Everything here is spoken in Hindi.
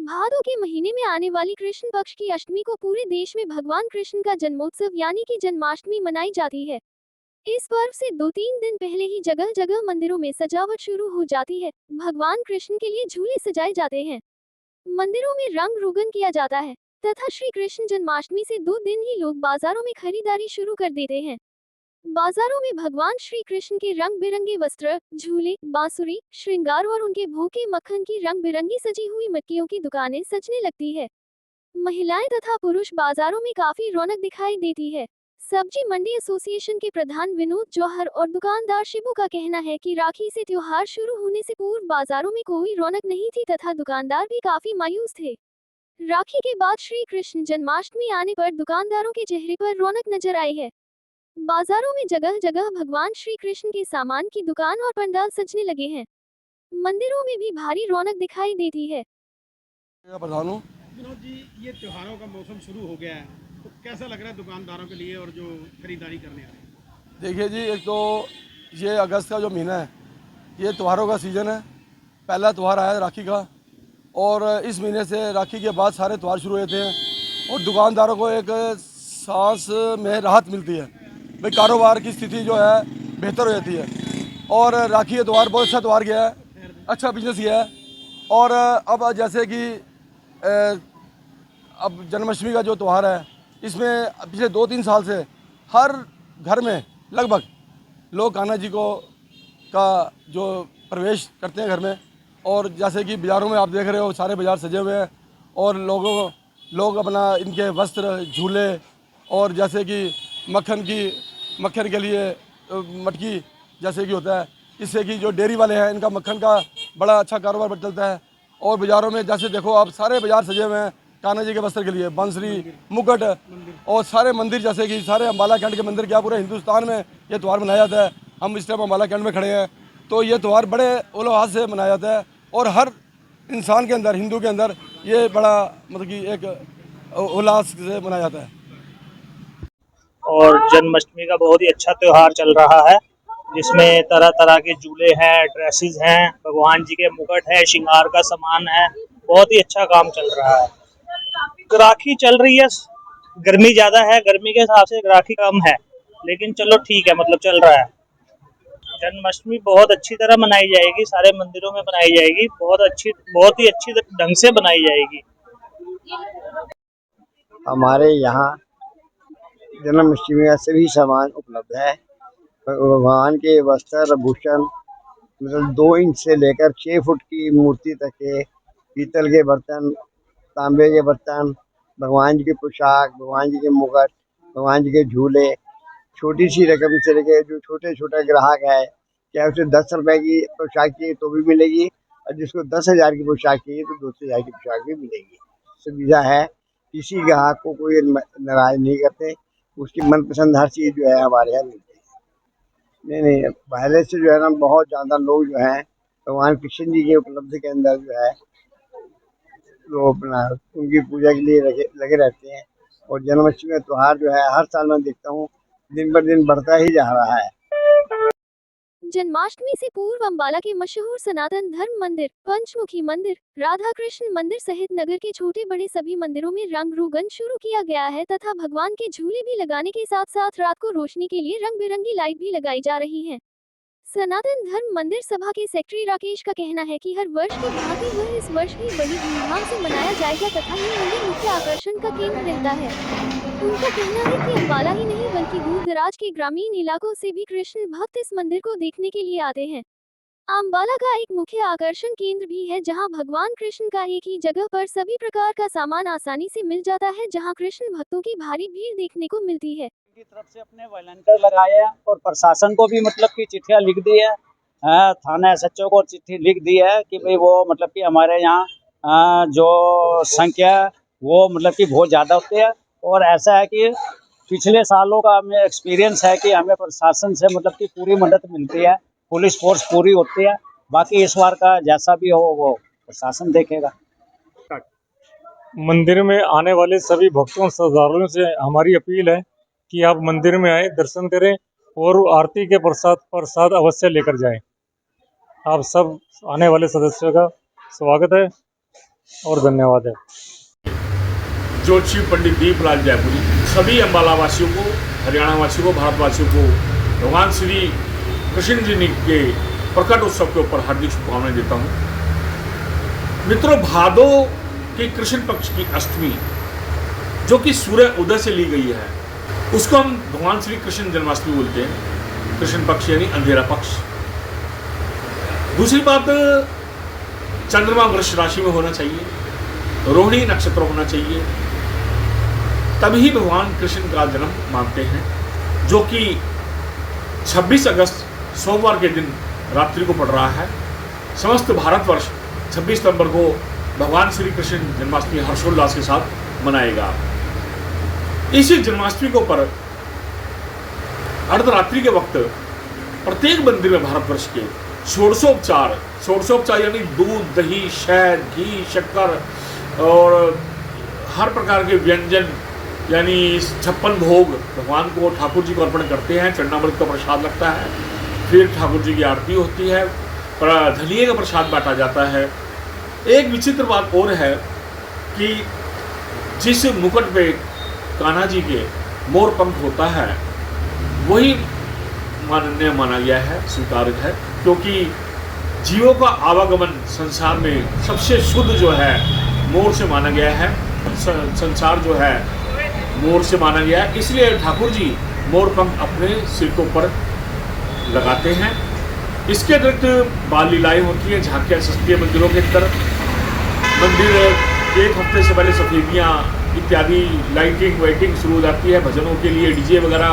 भादों के महीने में आने वाली कृष्ण पक्ष की अष्टमी को पूरे देश में भगवान कृष्ण का जन्मोत्सव यानी कि जन्माष्टमी मनाई जाती है। इस पर्व से 2-3 दिन पहले ही जगह जगह मंदिरों में सजावट शुरू हो जाती है। भगवान कृष्ण के लिए झूले सजाए जाते हैं, मंदिरों में रंग रोगन किया जाता है तथा श्री कृष्ण जन्माष्टमी से 2 दिन ही लोग बाजारों में खरीदारी शुरू कर देते हैं। बाजारों में भगवान श्री कृष्ण के रंग बिरंगे वस्त्र, झूले, बांसुरी, श्रृंगार और उनके भूखे मक्खन की रंग बिरंगी सजी हुई मटकियों की दुकानें सजने लगती है। महिलाएं तथा पुरुष बाजारों में काफी रौनक दिखाई देती है। सब्जी मंडी एसोसिएशन के प्रधान विनोद जौहर और दुकानदार शिबू का कहना है कि राखी से त्योहार शुरू होने से पूर्व बाजारों में कोई रौनक नहीं थी तथा दुकानदार भी काफी मायूस थे। राखी के बाद श्री कृष्ण जन्माष्टमी आने पर दुकानदारों के चेहरे पर रौनक नजर आई है। बाजारों में जगह जगह भगवान श्री कृष्ण के सामान की दुकान और पंडाल सजने लगे हैं। मंदिरों में भी भारी रौनक दिखाई देती है। प्रधान हूँ। विनोद जी, ये त्योहारों का मौसम शुरू हो गया है, तो कैसा लग रहा है दुकानदारों के लिए और जो खरीदारी करने आ रहे हैं? देखिए जी, एक तो ये अगस्त का जो महीना है ये त्योहारों का सीज़न है। पहला त्यौहार आया राखी का और इस महीने से राखी के बाद सारे त्यौहार शुरू होते हैं और दुकानदारों को एक सांस में राहत मिलती है। भाई कारोबार की स्थिति जो है बेहतर हो जाती है और राखी का त्यौहार बहुत अच्छा त्यौहार गया है, अच्छा बिजनेस गया है। और अब जैसे कि अब जन्माष्टमी का जो त्यौहार है इसमें पिछले 2-3 साल से हर घर में लगभग लोग कान्हा जी को का जो प्रवेश करते हैं घर में। और जैसे कि बाज़ारों में आप देख रहे हो सारे बाज़ार सजे हुए हैं और लोग अपना इनके वस्त्र, झूले और जैसे कि मक्खन के लिए मटकी जैसे कि होता है, इससे कि जो डेयरी वाले हैं इनका मक्खन का बड़ा अच्छा कारोबार चलता है। और बाज़ारों में जैसे देखो आप सारे बाज़ार सजे हुए हैं कान्हा जी के वस्त्र के लिए, बंसरी, मुकुट और सारे मंदिर जैसे कि सारे अम्बाला कैंट के मंदिर क्या पूरे हिंदुस्तान में ये त्यौहार मनाया जाता है। हम इस टाइम अम्बाला कैंट में खड़े हैं तो ये त्यौहार बड़े उल्लास से मनाया जाता है और हर इंसान के अंदर, हिंदू के अंदर ये बड़ा मतलब कि एक उल्लास से मनाया जाता है। और जन्माष्टमी का बहुत ही अच्छा त्यौहार चल रहा है जिसमें तरह तरह के झूले हैं, ड्रेसेस हैं, भगवान जी के मुकुट है, श्रृंगार का सामान है। बहुत ही अच्छा काम चल रहा है। राखी चल रही है, गर्मी ज्यादा है, गर्मी के हिसाब से राखी कम है, लेकिन चलो ठीक है, मतलब चल रहा है। जन्माष्टमी बहुत अच्छी तरह मनाई जाएगी, सारे मंदिरों में मनाई जाएगी, बहुत ही अच्छी ढंग से बनाई जाएगी। हमारे यहाँ जन्माष्टमी का सभी सामान उपलब्ध है। भगवान के वस्त्र भूषण मतलब 2 इंच से लेकर 6 फुट की मूर्ति तक के पीतल के बर्तन, तांबे के बर्तन, भगवान जी की पोशाक, भगवान जी के मुकुट, भगवान जी के झूले, छोटी सी रकम से लेकर जो छोटे छोटे ग्राहक है, चाहे उसे 10 रुपए की पोशाक चाहिए तो भी मिलेगी और जिसको 10,000 की पोशाक चाहिए तो 2,000 की पोशाक भी मिलेगी। सुविधा है, किसी ग्राहक को कोई नाराज नहीं करते, उसकी मनपसंद हर चीज़ जो है हमारे यहाँ मिलती है। नहीं, पहले से जो है ना बहुत ज़्यादा लोग जो हैं भगवान कृष्ण जी की उपलब्धि के अंदर जो है वो अपना उनकी पूजा के लिए लगे रहते हैं। और जन्माष्टमी का त्यौहार जो है हर साल मैं देखता हूँ दिन पर दिन बढ़ता ही जा रहा है। जन्माष्टमी से पूर्व अम्बाला के मशहूर सनातन धर्म मंदिर, पंचमुखी मंदिर, राधा कृष्ण मंदिर सहित नगर के छोटे बड़े सभी मंदिरों में रंग रोगन शुरू किया गया है तथा भगवान के झूले भी लगाने के साथ साथ रात को रोशनी के लिए रंग बिरंगी लाइट भी लगाई जा रही है। सनातन धर्म मंदिर सभा के सेक्रेटरी राकेश का कहना है कि हर वर्ष की भांति हुए इस वर्ष भी बड़ी धूमधाम से मनाया जाएगा तथा ये मंदिर मुख्य आकर्षण का केंद्र रहता है। उनका कहना है कि अम्बाला ही नहीं बल्कि दूर दराज के ग्रामीण इलाकों से भी कृष्ण भक्त इस मंदिर को देखने के लिए आते हैं। अम्बाला का एक मुख्य आकर्षण केंद्र भी है जहां भगवान कृष्ण का एक ही जगह पर सभी प्रकार का सामान आसानी से मिल जाता है, जहां कृष्ण भक्तों की भारी भीड़ देखने को मिलती है। की तरफ से अपने वॉलंटियर लगाए हैं और प्रशासन को भी मतलब की चिट्ठियां लिख दी है, थाना एसएचओ को चिट्ठी लिख दी है कि भाई वो मतलब कि हमारे यहाँ जो संख्या वो मतलब कि बहुत ज़्यादा होती है। और ऐसा है कि पिछले सालों का हमें एक्सपीरियंस है कि हमें प्रशासन से मतलब कि पूरी मदद मिलती है, पुलिस फोर्स पूरी होती है। बाकी इस बार का जैसा भी हो वो प्रशासन देखेगा। मंदिर में आने वाले सभी भक्तों श्रद्धालुओं से हमारी अपील है कि आप मंदिर में आए, दर्शन करें और आरती के प्रसाद अवश्य लेकर जाएं। आप सब आने वाले सदस्यों का स्वागत है। और धन्यवाद है। ज्योतिषी पंडित दीपलाल जयपुरी सभी अम्बाला वासियों को, हरियाणा वासियों को, भारतवासियों को भगवान श्री कृष्ण जी के प्रकट उत्सव के ऊपर हार्दिक शुभकामनाएं देता हूँ। मित्रों, भादो के कृष्ण पक्ष की अष्टमी जो कि सूर्य उदय से ली गई है, उसको हम भगवान श्री कृष्ण जन्माष्टमी बोलते हैं। कृष्ण पक्ष यानी अंधेरा पक्ष। दूसरी बात, चंद्रमा वृष राशि में होना चाहिए, रोहिणी नक्षत्र होना चाहिए, तभी भगवान कृष्ण का जन्म मानते हैं, जो कि 26 अगस्त सोमवार के दिन रात्रि को पड़ रहा है। समस्त भारतवर्ष 26 सितंबर को भगवान श्री कृष्ण जन्माष्टमी हर्षोल्लास के साथ मनाएगा। इस जन्माष्टमी के ऊपर अर्धरात्रि के वक्त प्रत्येक मंदिर में भारतवर्ष के षोडशोपचार यानी दूध, दही, शहद, घी, शक्कर और हर प्रकार के व्यंजन यानी 56 भोग भगवान को, ठाकुर जी को अर्पण करते हैं। चरणामृत का प्रसाद लगता है, फिर ठाकुर जी की आरती होती है, धनिये का प्रसाद बांटा जाता है। एक विचित्र बात और है कि जिस मुकुट पे कान्हा जी के मोर पंख होता है वही माननीय माना गया है, स्वीकार्य है, क्योंकि जीवों का आवागमन संसार में सबसे शुद्ध जो है मोर से माना गया है। संसार जो है मोर से माना गया है, इसलिए ठाकुर जी मोर पंख अपने सिर के ऊपर लगाते हैं। इसके अतिरिक्त बाल लीलाएँ होती हैं, झांकियाँ सजती है मंदिरों के अंदर। मंदिर एक हफ्ते से पहले सफेदियाँ इत्यादि लाइटिंग वाइटिंग शुरू हो जाती है, भजनों के लिए डीजे वगैरह